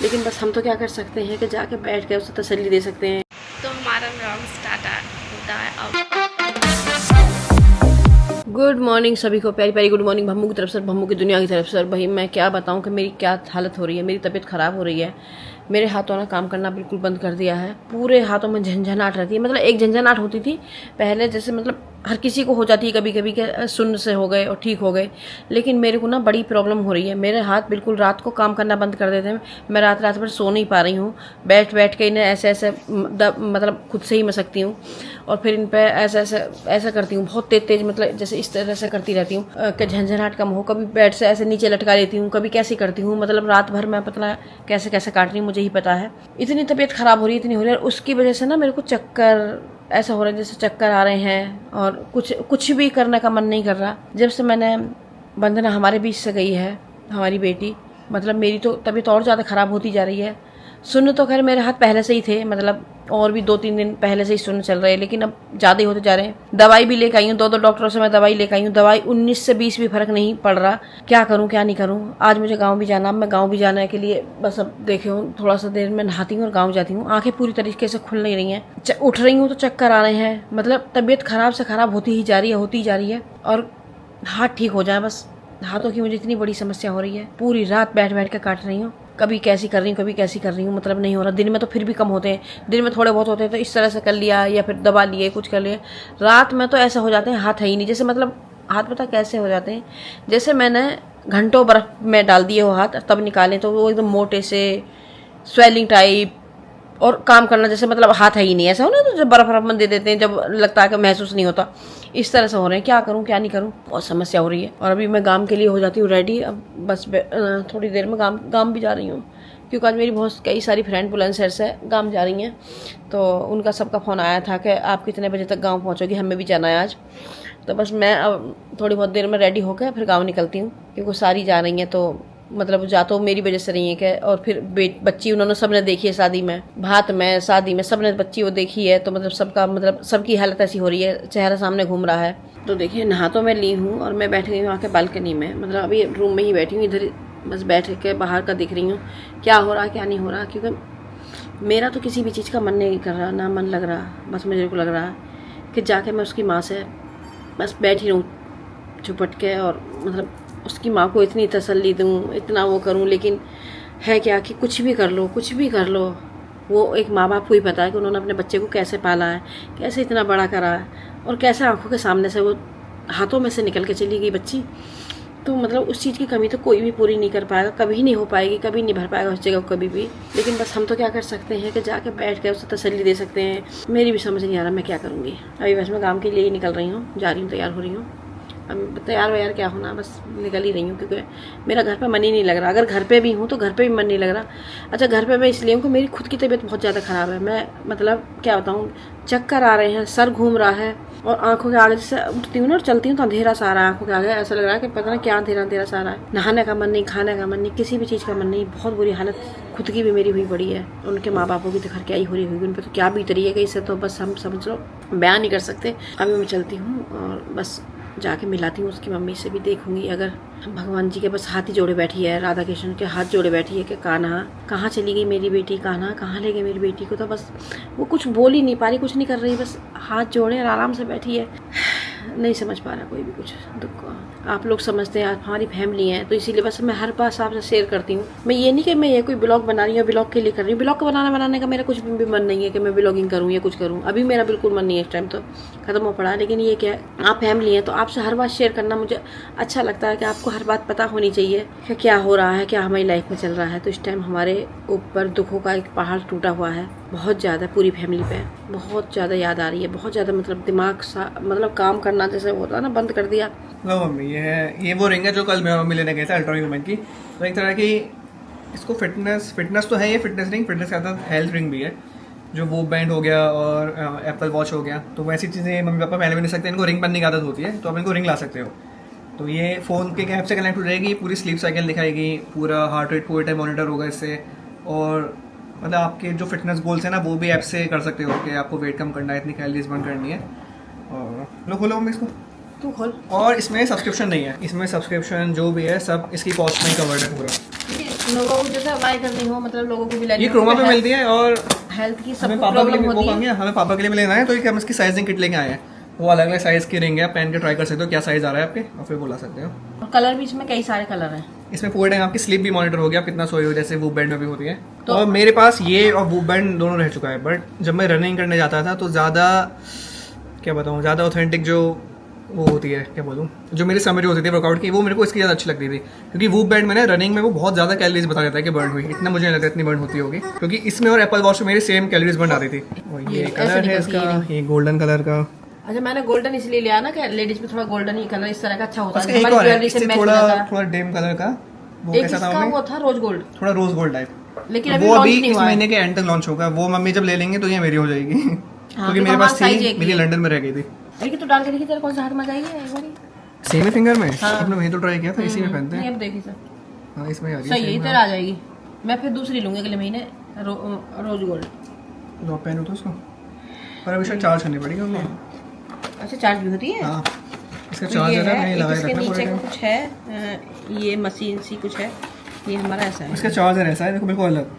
लेकिन बस हम तो क्या कर सकते हैं कि जाके बैठ के उसे तसल्ली दे सकते हैं। तो हमारा व्लॉग स्टार्ट होता है अब। गुड मॉर्निंग सभी को, प्यारी प्यारी गुड मॉर्निंग भम्मू की तरफ से, भम्मू की दुनिया की तरफ से। और भाई मैं क्या बताऊं कि मेरी क्या हालत हो रही है, मेरी तबीयत ख़राब हो रही है। मेरे हाथों ने काम करना बिल्कुल बंद कर दिया है, पूरे हाथों में झंझनाहट रहती है। मतलब एक झंझनाहट होती थी पहले, जैसे मतलब हर किसी को हो जाती है कभी कभी के सुन्न से हो गए और ठीक हो गए, लेकिन मेरे को ना बड़ी प्रॉब्लम हो रही है। मेरे हाथ बिल्कुल रात को काम करना बंद कर देते हैं। मैं रात रात भर सो नहीं पा रही हूँ, बैठ बैठ के इन्हें ऐसे ऐसे मतलब खुद से ही मसकती हूँ और फिर इन पे ऐसा ऐसा ऐसा करती हूँ, बहुत तेज तेज, मतलब जैसे इस तरह से करती रहती हूँ कि झंझनाहट कम हो। कभी बेड से ऐसे नीचे लटका लेती हूँ, कभी कैसे करती हूँ, मतलब रात भर मैं पता कैसे कैसे काट रही हूँ, मुझे ही पता है। इतनी तबीयत खराब हो रही है, इतनी हो रही है। उसकी वजह से ना मेरे को चक्कर ऐसा हो रहा है, जैसे चक्कर आ रहे हैं और कुछ भी करने का मन नहीं कर रहा। जब से मैंने वंदना हमारे बीच से गई है, हमारी बेटी, मतलब मेरी तो तबीयत और ज़्यादा ख़राब होती जा रही है। सुन्न तो खैर मेरे हाथ पहले से ही थे, मतलब और भी 2-3 दिन पहले से ही सुन्न चल रहे हैं, लेकिन अब ज़्यादा ही होते जा रहे हैं। दवाई भी लेकर आई हूँ, 2 डॉक्टरों से मैं दवाई लेकर आई हूँ। दवाई 19 से 20 भी फर्क नहीं पड़ रहा। क्या करूँ क्या नहीं करूँ। आज मुझे गाँव भी जाना, मैं गाँव भी जाने के लिए बस अब देखे हूँ, थोड़ा सा देर में नहाती हूँ और गाँव जाती हूँ। आंखें पूरी तरीके से खुल नहीं रही हैं, उठ रही हूँ तो चक्कर आ रहे हैं। मतलब तबीयत खराब से खराब होती ही जा रही है। और हाथ ठीक हो जाए बस। हाथों की मुझे इतनी बड़ी समस्या हो रही है, पूरी रात बैठ बैठ के काट रही हूँ। कभी कैसी कर रही हूँ, कभी कैसी कर रही हूँ, मतलब नहीं हो रहा। दिन में तो फिर भी कम होते हैं, दिन में थोड़े बहुत होते हैं तो इस तरह से कर लिया या फिर दबा लिए, कुछ कर लिया। रात में तो ऐसा हो जाते हैं, हाथ है ही नहीं। जैसे मतलब हाथ पता कैसे हो जाते हैं, जैसे मैंने घंटों बर्फ में डाल दिए हो हाथ, तब निकाले तो वो एकदम मोटे से स्वेलिंग टाइप, और काम करना जैसे मतलब हाथ है ही नहीं। ऐसा हो ना, तो जब बर्फ बर्फ में दे देते हैं, जब लगता है कि महसूस नहीं होता, इस तरह से हो रहे हैं। क्या करूं क्या नहीं करूं, बहुत समस्या हो रही है। और अभी मैं गांव के लिए हो जाती हूँ रेडी। अब बस थोड़ी देर में गांव भी जा रही हूँ, क्योंकि आज मेरी बहुत कई सारी फ्रेंड बुलंदशहर से गांव जा रही हैं। तो उनका सबका फ़ोन आया था कि आप कितने बजे तक गाँव पहुँचोगी, हमें भी जाना है आज। तो बस मैं अब थोड़ी बहुत देर में रेडी होकर फिर गाँव निकलती हूँ, क्योंकि सारी जा रही हैं। तो मतलब जा तो मेरी वजह से रही है कि, और फिर बच्ची उन्होंने सबने देखी है शादी में, भात में, शादी में, सबने बच्ची वो देखी है। तो मतलब सबका मतलब सबकी हालत ऐसी हो रही है, चेहरा सामने घूम रहा है। तो देखिए नहा तो मैं ली हूँ और मैं बैठ गई हूँ आके बालकनी में, मतलब अभी रूम में ही बैठी हूँ, इधर बस बैठ के बाहर का दिख रही हूँ क्या हो रहा क्या नहीं हो रहा। क्योंकि मेरा तो किसी भी चीज़ का मन नहीं कर रहा, ना मन लग रहा। बस मुझे को लग रहा कि जाके मैं उसकी माँ से बस बैठी रहूँ चुपट के, और मतलब उसकी माँ को इतनी तसल्ली दूँ, इतना वो करूँ। लेकिन है क्या कि कुछ भी कर लो, कुछ भी कर लो, वो एक माँ बाप को ही पता है कि उन्होंने अपने बच्चे को कैसे पाला है, कैसे इतना बड़ा करा है, और कैसे आंखों के सामने से वो हाथों में से निकल के चली गई बच्ची। तो मतलब उस चीज़ की कमी तो कोई भी पूरी नहीं कर पाएगा, कभी नहीं हो पाएगी, कभी नहीं भर पाएगा उस जगह को कभी भी। लेकिन बस हम तो क्या कर सकते हैं कि जाके बैठ के उसे तसल्ली दे सकते हैं। मेरी भी समझ नहीं आ रहा मैं क्या करूँगी। अभी बस मैं काम के लिए ही निकल रही हूँ, जा रही हूँ, तैयार हो रही हूँ। अब तैयार व्यार क्या होना, बस निकल ही रही हूँ, क्योंकि मेरा घर पे मन ही नहीं लग रहा। अगर घर पे भी हूँ तो घर पे भी मन नहीं लग रहा। अच्छा, घर पे मैं इसलिए हूँ कि मेरी खुद की तबीयत बहुत ज़्यादा ख़राब है। मैं मतलब क्या बताऊँ, चक्कर आ रहे हैं, सर घूम रहा है, और आंखों के आगे जैसे उठती हूँ ना और चलती हूँ तो अंधेरा सा आ रहा है आंखों के आगे। ऐसा लग रहा है कि पता नहीं क्या अंधेरा अंधेरा सा आ रहा है। नहाने का मन नहीं, खाने का मन नहीं, किसी भी चीज़ का मन नहीं। बहुत बुरी हालत खुद की भी मेरी हुई पड़ी है, उनके माँ बापों की तो घर क्या ही हो रही हुई, उन पर तो क्या बीत रही है, इससे तो बस हम समझ लो बयान नहीं कर सकते। अभी मैं चलती हूँ और बस जाके मिलाती हूँ उसकी मम्मी से भी, देखूंगी। अगर भगवान जी के बस हाथ ही जोड़े बैठी है, राधा कृष्ण के हाथ जोड़े बैठी है कि कान्हा कहाँ चली गई मेरी बेटी, कान्हा कहाँ ले गई मेरी बेटी को। तो बस वो कुछ बोल ही नहीं पा रही, कुछ नहीं कर रही, बस हाथ जोड़े और आराम से बैठी है। नहीं समझ पा रहा कोई भी कुछ दुख को। आप लोग समझते हैं, आप हमारी फैमिली हैं, तो इसीलिए बस मैं हर बात आपसे शेयर करती हूँ। मैं ये नहीं कि मैं ये कोई ब्लॉग बना रही हूँ, ब्लॉग के लिए कर रही हूँ। ब्लॉग बनाने का मेरा कुछ भी मन नहीं है कि मैं ब्लॉगिंग करूँ या कुछ करूँ। अभी मेरा बिल्कुल मन नहीं है, इस टाइम तो खत्म हो पड़ा। लेकिन ये क्या है, आप फैमिली हैं तो आपसे हर बात शेयर करना मुझे अच्छा लगता है, कि आपको हर बात पता होनी चाहिए कि क्या हो रहा है, क्या हमारी लाइफ में चल रहा है। तो इस टाइम हमारे ऊपर दुखों का एक पहाड़ टूटा हुआ है, बहुत ज़्यादा, पूरी फैमिली पे बहुत ज़्यादा याद आ रही है, बहुत ज़्यादा। मतलब दिमाग सा मतलब काम करना जैसे होता है ना, बंद कर दिया। लो मम्मी, ये वो रिंग है जो कल मेरा मम्मी लेने गए थे अल्ट्रा वुमेन की। तो एक तरह की इसको फिटनेस तो है, ये फिटनेस के साथ हेल्थ रिंग भी है, जो वो बैंड हो गया और एप्पल वॉच हो गया। तो वैसी चीज़ें मम्मी पापा पहले भी नहीं सकते, इनको रिंग बनने की आदत होती है, तो आप इनको रिंग ला सकते हो। तो ये फ़ोन के ऐप से कनेक्ट हो जाएगी, पूरी स्लीप साइकिल दिखाएगी, पूरा हार्ट रेट पूरे टाइम मॉनिटर होगा इससे। और मतलब आपके जो फिटनेस गोल्स हैं ना, वो भी ऐप से कर सकते हो कि आपको वेट कम करना है, इतनी कैलोरीज बर्न करनी है। और लो खोलो मम्मी इसको, तू खोल। और इसमें सब्सक्रिप्शन नहीं है, इसमें सब्सक्रिप्शन जो भी है सब इसकी कॉस्ट में ही कवर्ड है पूरा। लोगों को जैसे अप्लाई करनी हो, मतलब लोगों को भी लेनी ये हो, क्रोमा पे हेल्थ- मिलती है और हेल्थ की हमें सब पापा के लिए प्रॉब्लम वो होती कहेंगे, है। हमें पापा के लिए भी लेना है, तो ये हम इसकी साइजिंग किट लेके आए हैं। वो अलग अलग साइज की रिंग है, आप पहन के ट्राई कर सकते हो क्या साइज आ रहा है आपके, और फिर बुला सकते हो। और कलर भी इसमें कई सारे कलर हैं। इसमें पूरे टाइम आपकी स्लीप भी मॉनिटर हो गया, आप कितना सोए हो, जैसे वूप बैंड में भी होती है। तो- और मेरे पास ये और वूप बैंड दोनों रह चुका है, बट जब मैं रनिंग करने जाता था तो ज़्यादा क्या बताऊँ, ज़्यादा ऑथेंटिक जो वो होती है, क्या बोलूँ, जो मेरी समरी होती थी वर्कआउट की, वो मेरे को इसकी ज़्यादा अच्छी लगती थी। क्योंकि वूप बैंड में ना रनिंग में वो बहुत ज़्यादा कैलोरीज बता देता है कि बर्न हुई, इतना मुझे नहीं लगता इतनी बर्न होती होगी, क्योंकि इसमें और एप्पल वॉच में मेरी सेम कैलोरीज बर्न आ रही थी। और ये ऐसे कलर है निकलती इसका, है। ये गोल्डन कलर का। अच्छा, मैंने गोल्डन इसलिए लिया ना कि लेडीज में थोड़ा गोल्डन ही कलर इस तरह का अच्छा होता उसका है, एक हमारी और है, ज्वेलरी से इससे मैच हो थोड़ा जाता है। थोड़ा डेम कलर का, वो एक कैसा था इसका मम्मी? वो था रोज गोल्ड, थोड़ा रोज गोल्ड टाइप, लेकिन अभी वो लॉन्च अभी नहीं इस हुआ है। महीने के एंड तक लॉन्च होगा। वो मम्मी जब ले लेंगे तो ये मेरी हो जाएगी, क्योंकि क्योंकि मेरे पास हमारा size थी, एक ही मेरी है। लंदन में रह गई थी। देखिए तो डाल के देखिए तेरे कौन सा हाथ में जाएगी एक बारी। सेम ही फिंगर में हाँ। आपने वही तो ट्राई किया था, इसी में पहनते नहीं, हैं। अब देखिए सर हाँ, इसमें आ रही सही है, same, तेरा आ जाएगी। मैं फिर दूसरी लूंगी अगले महीने रोज गोल्ड। तो आप पहनो तो उसको, पर अभी शायद चार्ज करनी पड़ेगी हमें। अच्छा, चार्ज भी होती है। हाँ, इसका तो ये चार्जर है, है, नहीं एक लगाए इसके रखना नीचे पड़ेगा। का कुछ है, ये मशीन सी कुछ है, ये हमारा ऐसा है। इसका चार्जर ऐसा है, देखो बिल्कुल अलग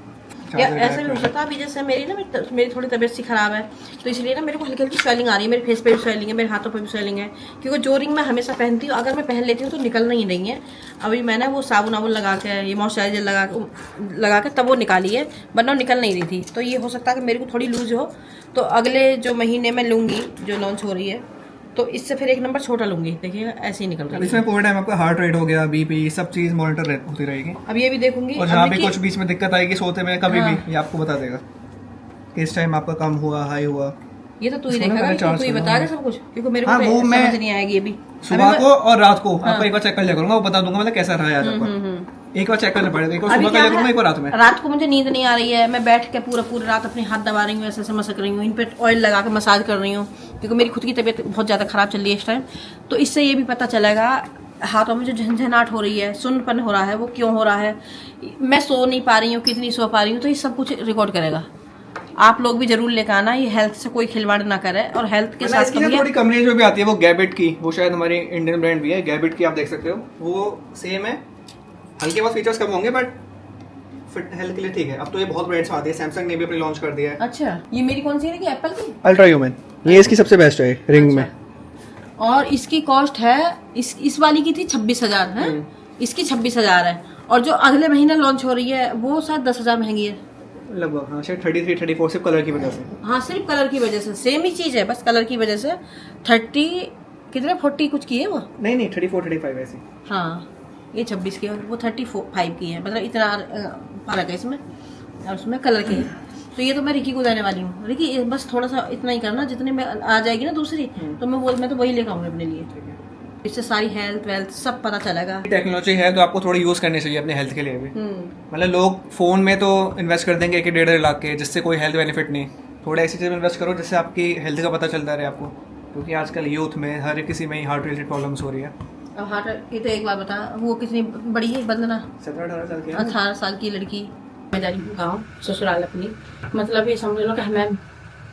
या चार्जर ऐसा भी हो सकता है। अभी जैसे मेरी थोड़ी तबीयत सी खराब है, तो इसलिए ना मेरे को हल्की हल्की स्वेलिंग आ रही है, मेरे फेस पे भी स्वेलिंग है, मेरे हाथों पे भी स्वेलिंग है, क्योंकि जो रिंग मैं हमेशा पहनती हूँ, अगर मैं पहन लेती हूँ तो निकल नहीं रही है। अभी मैंने वो साबुन वाबुन लगा के, ये मॉइस्चराइजर लगा के तब वो निकाली है, वरना वो निकल नहीं रही थी। तो ये हो सकता है कि मेरे को थोड़ी लूज हो, तो अगले जो महीने में लूँगी, जो लॉन्च हो रही है, तो इससे फिर एक नंबर छोटा लूँगी। देखिए ऐसे ही निकल अब रही है। इसमें पूरे टाइम आपका हार्ट रेट हो गया, बीपी, सब चीज़ मॉनिटर होती रहेगी। अब ये भी देखूंगी। और जहाँ अभी भी की- कुछ बीच में दिक्कत आएगी सोते में कभी हाँ। भी, ये आपको बता देगा कि इस टाइम आपका कम हुआ, हाई हुआ। ये तो तू ही इसको ना देखेगा, पहले चार्ज तू ही करना बताएगा होगा। सब कुछ, क्योंकि मेरे को हाँ, तो वो मैं समझ नहीं आएगी अभी। सुबह अभी को और रात को हाँ। आपको एक बार चेक कर लिया करूंगा, वो बता दूंगा मतलब कैसा रहा है आज आपका। एक बार चेक करना पड़ेगा, एक बार अभी सुबह कर क्या लिया करूंगा, है, एक बार रात में। रात को मुझे नींद नहीं आ रही है, मैं बैठ के पूरी रात अपने हाथ दबा रही हूँ, ऐसे ऐसे मसक रही हूँ, इन पे ऑयल लगा के मसाज कर रही हूँ, क्योंकि मेरी खुद की तबीयत बहुत ज़्यादा ख़राब चल रही है इस टाइम। तो इससे ये भी पता चलेगा हाथों में जो झंझनाहट हो रही है, सुन्नपन हो रहा है, वो क्यों हो रहा है, मैं सो नहीं पा रही हूँ, कितनी सो पा रही हूँ, तो ये सब कुछ रिकॉर्ड करेगा। आप लोग भी जरूर लेकर आना, ये हेल्थ से कोई खिलवाड़ ना करे, और हेल्थ के साथ इसकी ना थोड़ी कंपनी जो भी आती है वो गैबिट की, वो शायद हमारी इंडियन ब्रांड भी है, गैबिट की, आप देख सकते हो, वो सेम है, हल्के बहुत फीचर्स कम होंगे बट फिट हेल्थ के लिए ठीक है। अब तो ये बहुत ब्रांड्स में आती है, सैमसंग ने भी अपनी लॉन्च कर दिया है। अच्छा, ये मेरी कौन सी है कि एप्पल की? अल्ट्रा ह्यूमन, ये इसकी सबसे बेस्ट है रिंग में। और इसकी कॉस्ट है, इस वाली की थी 26,000 है, इसकी 26,000 है, और जो अगले महीने लॉन्च हो रही है वो शायद 10,000 महंगी है लगभग। हाँ, शायद 33-34 सिर्फ कलर की वजह से। हाँ, सिर्फ कलर की वजह से, सेम ही चीज़ है, बस कलर की वजह से 40 कुछ की है वो। नहीं 34-35 ऐसी। हाँ, ये 26 की है, वो 35 की है, मतलब इतना फर्क है इसमें, और उसमें कलर की है। तो ये तो मैं रिकी को देने वाली हूँ। रिकी बस थोड़ा सा इतना ही करना, जितने में आ जाएगी ना दूसरी, तो मैं तो वही लेकर आऊँगी अपने लिए। इससे सारी हेल्थ वेल्थ सब पता चलेगा। टेक्नोलॉजी है तो आपको थोड़ी यूज़ करनी चाहिए अपने हेल्थ के लिए भी। मतलब लोग फ़ोन में तो इन्वेस्ट कर देंगे 1-1.5 लाख के, जिससे कोई हेल्थ बेनिफिट नहीं। थोड़ा ऐसी चीज़ में इन्वेस्ट करो जिससे आपकी हेल्थ का पता चलता रहे आपको, क्योंकि आजकल यूथ में हर किसी में ही हार्ट रिलेटेड प्रॉब्लम्स हो रही है। अब हार्ट की तो एक बार बता, वो कितनी बड़ी है बंदना, 17-18 साल की है। 18 साल की लड़की, मैं जा रही हूँ गाँव ससुराल अपनी, मतलब ये समझ लो कि हमें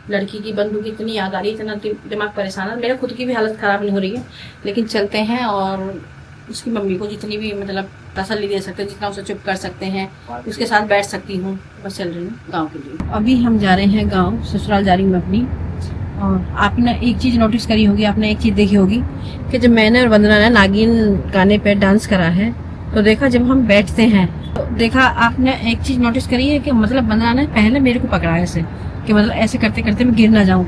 लड़की की बंधु की इतनी याद आ रही है, इतना दिमाग परेशान है, मेरा खुद की भी हालत ख़राब नहीं हो रही है, लेकिन चलते हैं और उसकी मम्मी को जितनी भी मतलब तसल्ली दे सकते हैं, जितना उसे चुप कर सकते हैं, उसके साथ बैठ सकती हूँ, बस चल रही हूँ गाँव के लिए। अभी हम जा रहे हैं गाँव, ससुराल जा रही हूँ अपनी। और आपने एक चीज़ नोटिस करी होगी, आपने एक चीज़ देखी होगी कि जब मैंने और वंदना ने नागिन गाने पे डांस करा है, तो देखा जब हम बैठते हैं तो देखा आपने एक चीज़ नोटिस करी है कि मतलब वंदना ने पहले मेरे को पकड़ा ऐसे कि मतलब ऐसे करते करते मैं गिर ना जाऊं।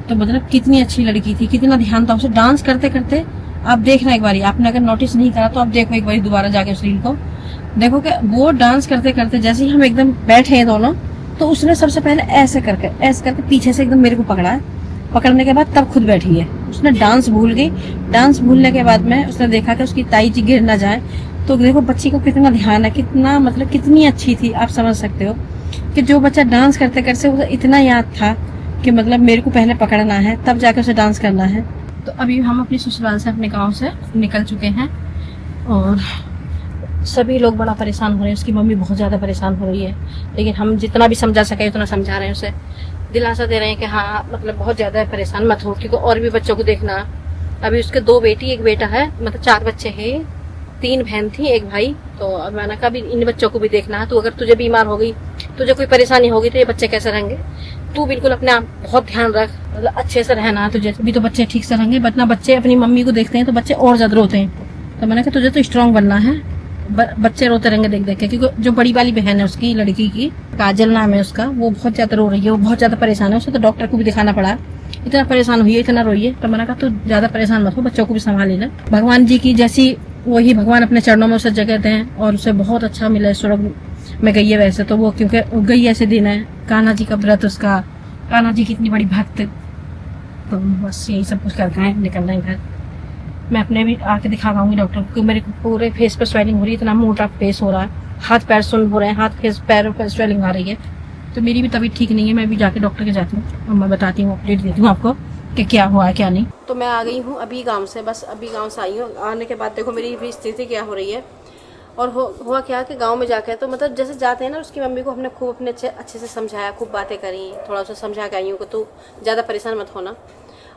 तो मतलब कितनी अच्छी लड़की थी, कितना ध्यान था उसे डांस करते करते। आप देखना एक बारी, आपने अगर नोटिस नहीं करा तो आप देखो एक बारी दोबारा जाके उस रील को देखो कि वो डांस करते करते जैसे ही हम एकदम बैठे हैं दोनों, तो उसने सबसे पहले ऐसे करके पीछे से एकदम मेरे को पकड़ा है, पकड़ने के बाद तब खुद बैठी है। उसने डांस भूल गई, डांस भूलने के बाद में उसने देखा कि उसकी ताई जी गिर ना जाए, तो देखो बच्ची को कितना ध्यान है, कितना मतलब कितनी अच्छी थी। आप समझ सकते हो कि जो बच्चा डांस करते करते उसे इतना याद था कि मतलब मेरे को पहले पकड़ना है तब जाकर उसे डांस करना है। तो अभी हम अपने ससुराल से, अपने गांव से निकल चुके हैं और सभी लोग बड़ा परेशान हो रहे हैं। उसकी मम्मी बहुत ज़्यादा परेशान हो रही है, लेकिन हम जितना भी समझा सके उतना समझा रहे हैं, उसे दिलासा दे रहे हैं कि हाँ मतलब बहुत ज़्यादा परेशान मत हो, क्योंकि और भी बच्चों को देखना। अभी उसके 2 बेटी 1 बेटा है, मतलब 4 बच्चे हैं, 3 बहन थी 1 भाई। तो अब मैंने कहा भी इन बच्चों को भी देखना है, तो अगर तुझे बीमार हो गई, तुझे कोई परेशानी होगी तो ये बच्चे कैसे रहेंगे। तू बिल्कुल अपने आप बहुत ध्यान रख, मतलब अच्छे से रहना है तुझे, भी तो बच्चे ठीक से रहेंगे। वरना बच्चे अपनी मम्मी को देखते हैं तो बच्चे और ज्यादा रोते हैं। तो मैंने कहा तुझे तो स्ट्रांग बनना है, बच्चे रोते रहेंगे देख देख के। क्योंकि जो बड़ी वाली बहन है उसकी लड़की की, काजल नाम है उसका, वो बहुत ज्यादा रो रही है, वो बहुत ज्यादा परेशान है। उसे तो डॉक्टर को भी दिखाना पड़ा, इतना परेशान हुई है, इतना रोई है। तो मैंने कहा तू ज्यादा परेशान मत हो, बच्चों को भी संभाल लेना। भगवान जी की जैसी वही भगवान अपने चरणों में उसे जगह दें और उसे बहुत अच्छा मिले। स्वर्ग में गई है वैसे तो वो, क्योंकि गई ऐसे दिन है, कान्हा जी का व्रत उसका, कान्हा जी की इतनी बड़ी भक्त। तो बस यही सब कुछ करना है, निकलना है घर। मैं अपने भी आके दिखा पाऊंगी डॉक्टर को, क्योंकि मेरे पूरे फेस पर स्वेलिंग हो रही है, इतना मोटा फेस हो रहा है, हाथ पैर सुन्न हो रहे हैं, हाथ फेस पैरों पर स्वेलिंग आ रही है। तो मेरी भी तबीयत ठीक नहीं है, मैं भी जाके डॉक्टर के जाती हूँ और मैं बताती हूँ, अपडेट देती हूँ आपको कि क्या हुआ है क्या नहीं। तो मैं आ गई हूँ अभी गांव से, बस अभी गांव से आई हूँ। आने के बाद देखो मेरी भी स्थिति क्या हो रही है। और हुआ क्या कि गांव में जाकर तो मतलब जैसे जाते हैं ना, उसकी मम्मी को हमने खूब अपने अच्छे से समझाया, खूब बातें करी, थोड़ा सा समझा के आई हूँ कि तू ज़्यादा परेशान मत होना।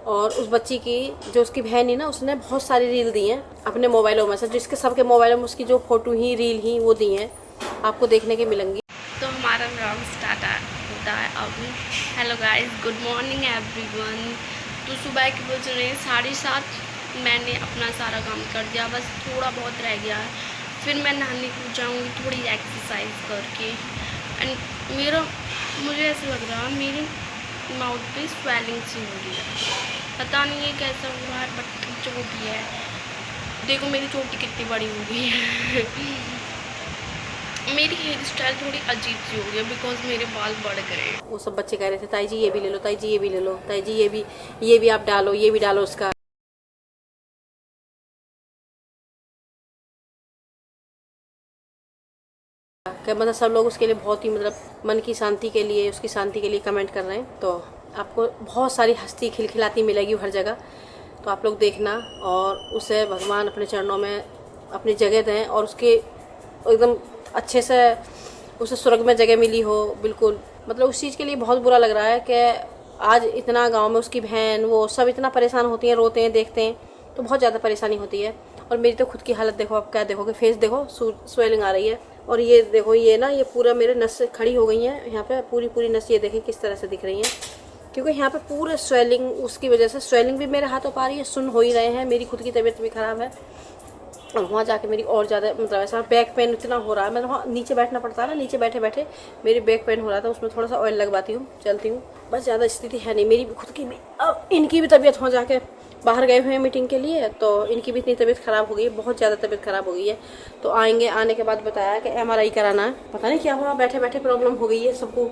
और उस बच्ची की जो उसकी बहन है ना, उसने बहुत सारी रील दी हैं अपने मोबाइलों में से, जिसके सबके मोबाइलों में उसकी जो फोटो ही रील ही वो दी हैं, आपको देखने के मिलेंगी। तो हमारा व्लॉग स्टार्ट होता है अभी। Hello guys, good morning everyone. तो सुबह के बज रहे हैं 7:30। मैंने अपना सारा काम कर दिया, बस थोड़ा बहुत रह गया है। फिर मैं नहाने को जाऊँगी थोड़ी एक्सरसाइज करके। एंड मुझे ऐसा लग रहा है मेरी माउथ पे स्वेलिंग सी हो रही है, पता नहीं है कैसा हो रहा है, बट जो भी है। देखो मेरी चोटी कितनी बड़ी हो गई है। मेरी हेयर स्टाइल थोड़ी अजीब सी हो गई है बिकॉज मेरे बाल बढ़ गए। वो सब बच्चे कह रहे थे ताई जी ये भी ले लो, ताई जी ये भी ले लो, ताई जी ये भी आप डालो, ये भी डालो उसका। क्या मतलब सब लोग उसके लिए बहुत ही मतलब मन की शांति के लिए, उसकी शांति के लिए कमेंट कर रहे हैं। तो आपको बहुत सारी हंसी खिलखिलाती मिलेगी हर जगह, तो आप लोग देखना। और उसे भगवान अपने चरणों में अपनी जगह दें और उसके एकदम अच्छे से उसे स्वर्ग में जगह मिली हो बिल्कुल। मतलब उस चीज़ के लिए बहुत बुरा लग रहा है कि आज इतना गांव में उसकी बहन वो सब इतना परेशान होती हैं, रोते हैं, देखते हैं, तो बहुत ज़्यादा परेशानी होती है। और मेरी तो खुद की हालत देखो, आप क्या देखोगे, फेस देखो, स्वेलिंग आ रही है। और ये देखो, ये ना, ये पूरा मेरे नस खड़ी हो गई हैं यहाँ पे, पूरी नस ये देखें किस तरह से दिख रही हैं, क्योंकि यहाँ पे पूरे स्वेलिंग, उसकी वजह से स्वेलिंग भी मेरे हाथों पर आ रही है, सुन हो ही रहे हैं। मेरी खुद की तबीयत भी ख़राब है और वहाँ जाके मेरी और ज़्यादा मतलब ऐसा बैक पेन इतना हो रहा है। मतलब वहाँ नीचे बैठना पड़ता है ना, नीचे बैठे बैठे मेरी बैक पेन हो रहा था, उसमें थोड़ा सा ऑयल लगवाती हूँ, चलती हूँ, बस। ज़्यादा स्थिति है नहीं मेरी खुद की भी। अब इनकी भी तबीयत हो जाके बाहर गए हुए हैं मीटिंग के लिए, तो इनकी भी इतनी तबीयत ख़राब हो गई है, बहुत ज़्यादा तबीयत ख़राब हो गई है। तो आएंगे, आने के बाद बताया कि MRI कराना है, पता नहीं क्या हुआ, बैठे बैठे प्रॉब्लम हो गई है सबको।